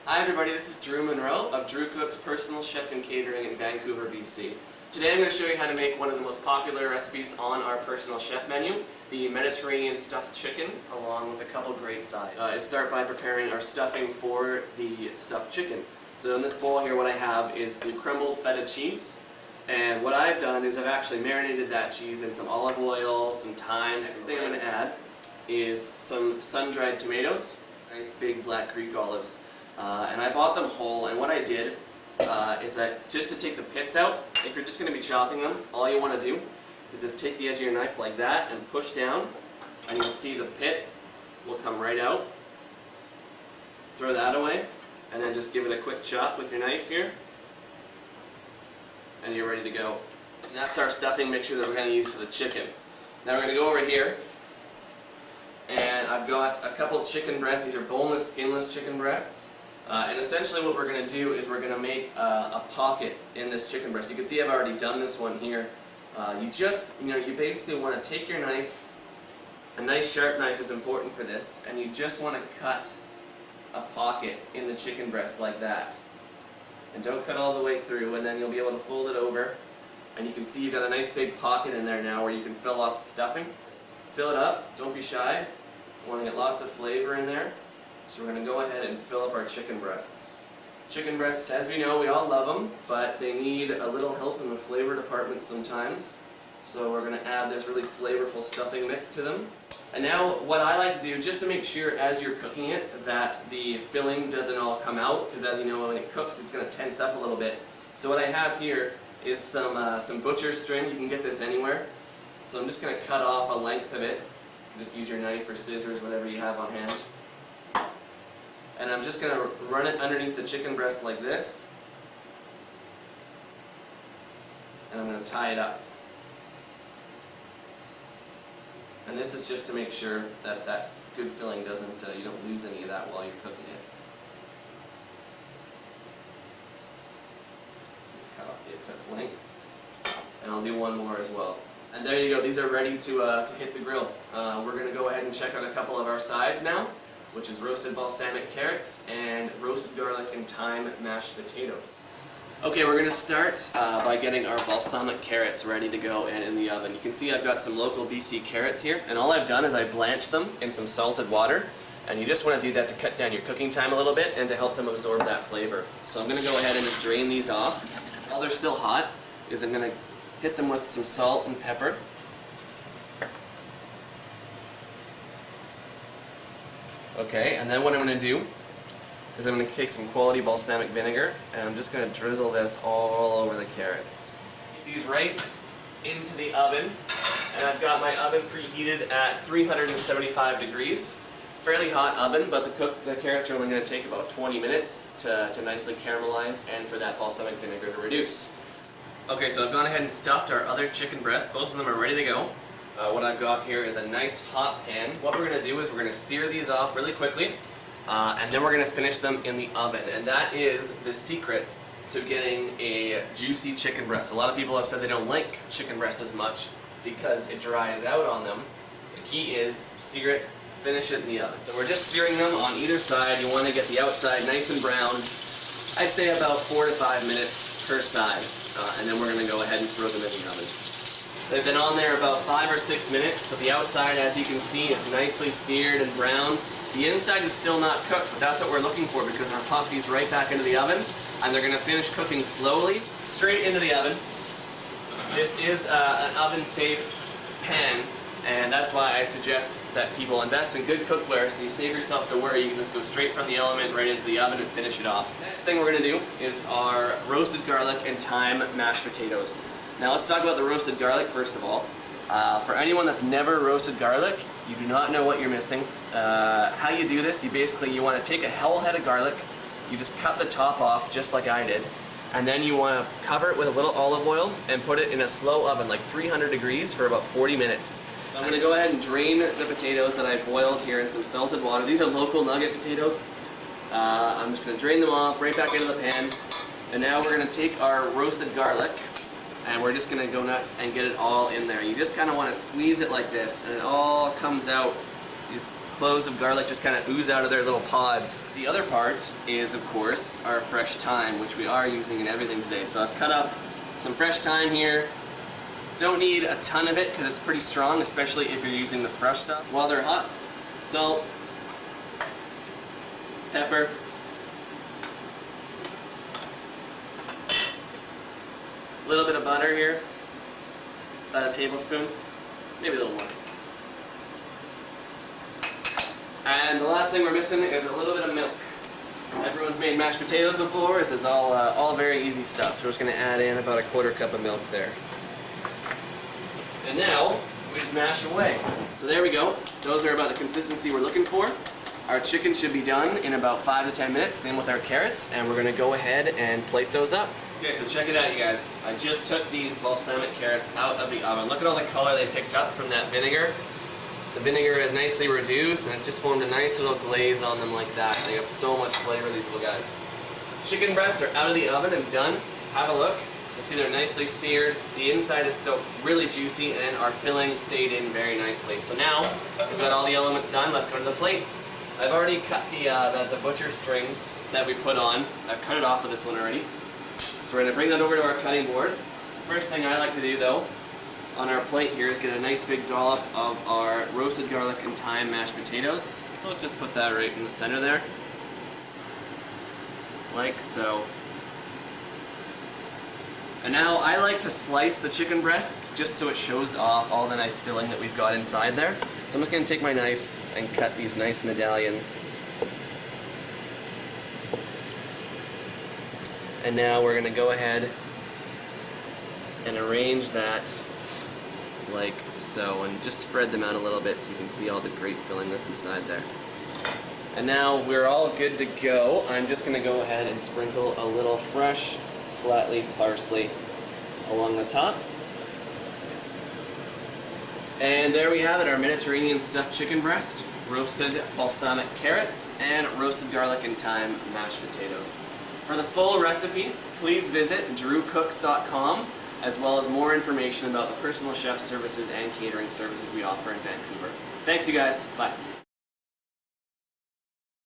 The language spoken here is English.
Hi everybody, this is Drew Munro of Drew Cook's Personal Chef and Catering in Vancouver, BC. Today I'm going to show you how to make one of the most popular recipes on our personal chef menu, the Mediterranean stuffed chicken, along with a couple great sides. Let's start by preparing our stuffing for the stuffed chicken. So in this bowl here what I have is some crumbled feta cheese, and what I've done is I've actually marinated that cheese in some olive oil, some thyme. Next thing I'm going to add is some sun-dried tomatoes, nice big black Greek olives. And I bought them whole, and what I did is that just to take the pits out, if you're just going to be chopping them, all you want to do is just take the edge of your knife like that and push down, and you'll see the pit will come right out. Throw that away, and then just give it a quick chop with your knife here, and you're ready to go. And that's our stuffing mixture that we're going to use for the chicken. Now we're going to go over here, and I've got a couple chicken breasts. These are boneless, skinless chicken breasts. And essentially what we're going to do is we're going to make a pocket in this chicken breast. You can see I've already done this one here. You basically want to take your knife, a nice sharp knife is important for this, and you just want to cut a pocket in the chicken breast like that. And don't cut all the way through, and then you'll be able to fold it over. And you can see you've got a nice big pocket in there now where you can fill lots of stuffing. Fill it up, don't be shy. You want to get lots of flavor in there. So we're going to go ahead and fill up our chicken breasts. Chicken breasts, as we know, we all love them, but they need a little help in the flavor department sometimes. So we're going to add this really flavorful stuffing mix to them. And now what I like to do, just to make sure as you're cooking it that the filling doesn't all come out, because as you know when it cooks it's going to tense up a little bit. So what I have here is some butcher's string. You can get this anywhere. So I'm just going to cut off a length of it. You can just use your knife or scissors, whatever you have on hand. And I'm just going to run it underneath the chicken breast like this. And I'm going to tie it up. And this is just to make sure that that good filling doesn't, you don't lose any of that while you're cooking it. Just cut off the excess length. And I'll do one more as well. And there you go, these are ready to hit the grill. We're going to go ahead and check out a couple of our sides now, which is roasted balsamic carrots and roasted garlic and thyme mashed potatoes. Okay, we're going to start by getting our balsamic carrots ready to go and in the oven. You can see I've got some local BC carrots here, and all I've done is I blanched them in some salted water, and you just want to do that to cut down your cooking time a little bit and to help them absorb that flavor. So I'm going to go ahead and just drain these off. While they're still hot, I'm going to hit them with some salt and pepper. Okay, and then what I'm going to do is I'm going to take some quality balsamic vinegar and I'm just going to drizzle this all over the carrots. Get these right into the oven, and I've got my oven preheated at 375 degrees. Fairly hot oven, but the carrots are only going to take about 20 minutes to nicely caramelize and for that balsamic vinegar to reduce. Okay, so I've gone ahead and stuffed our other chicken breasts. Both of them are ready to go. What I've got here is a nice hot pan. What we're going to do is we're going to sear these off really quickly, and then we're going to finish them in the oven. And that is the secret to getting a juicy chicken breast. A lot of people have said they don't like chicken breast as much because it dries out on them. The key is sear it, finish it in the oven. So we're just searing them on either side. You want to get the outside nice and brown. I'd say about 4 to 5 minutes per side, and then we're going to go ahead and throw them in the oven. They've been on there about 5 or 6 minutes, so the outside, as you can see, is nicely seared and brown. The inside is still not cooked, but that's what we're looking for because we're going to pop these right back into the oven, and they're going to finish cooking slowly, straight into the oven. This is an oven-safe pan, and that's why I suggest that people invest in good cookware so you save yourself the worry. You can just go straight from the element right into the oven and finish it off. Next thing we're going to do is our roasted garlic and thyme mashed potatoes. Now let's talk about the roasted garlic first of all. For anyone that's never roasted garlic, you do not know what you're missing. How you do this, you want to take a whole head of garlic, you just cut the top off just like I did, and then you want to cover it with a little olive oil and put it in a slow oven, like 300 degrees for about 40 minutes. So I'm going to go ahead and drain the potatoes that I boiled here in some salted water. These are local nugget potatoes. I'm just going to drain them off right back into the pan. And now we're going to take our roasted garlic and we're just going to go nuts and get it all in there. You just kind of want to squeeze it like this, and it all comes out. You just cloves of garlic just kind of ooze out of their little pods. The other part is, of course, our fresh thyme, which we are using in everything today. So I've cut up some fresh thyme here. Don't need a ton of it because it's pretty strong, especially if you're using the fresh stuff. While they're hot, salt, pepper, a little bit of butter here, about a tablespoon, maybe a little more. And the last thing we're missing is a little bit of milk. Everyone's made mashed potatoes before. This is all very easy stuff. So we're just going to add in about a 1/4 cup of milk there. And now we just mash away. So there we go. Those are about the consistency we're looking for. Our chicken should be done in about 5 to 10 minutes. Same with our carrots. And we're going to go ahead and plate those up. Okay, so check it out, you guys. I just took these balsamic carrots out of the oven. Look at all the color they picked up from that vinegar. The vinegar is nicely reduced, and it's just formed a nice little glaze on them like that. They have so much flavor, these little guys. Chicken breasts are out of the oven and done. Have a look. You see they're nicely seared. The inside is still really juicy, and our filling stayed in very nicely. So now we've got all the elements done. Let's go to the plate. I've already cut the butcher strings that we put on. I've cut it off with this one already. So we're going to bring that over to our cutting board. First thing I like to do, though, on our plate here is get a nice big dollop of our roasted garlic and thyme mashed potatoes. So let's just put that right in the center there, like so. And now I like to slice the chicken breast just so it shows off all the nice filling that we've got inside there. So I'm just going to take my knife and cut these nice medallions. And now we're going to go ahead and arrange that like so, and just spread them out a little bit so you can see all the great filling that's inside there. And now we're all good to go. I'm just going to go ahead and sprinkle a little fresh flat leaf parsley along the top. And there we have it, our Mediterranean stuffed chicken breast, roasted balsamic carrots, and roasted garlic and thyme mashed potatoes. For the full recipe, please visit drewcooks.com, as well as more information about the personal chef services and catering services we offer in Vancouver. Thanks, you guys. Bye.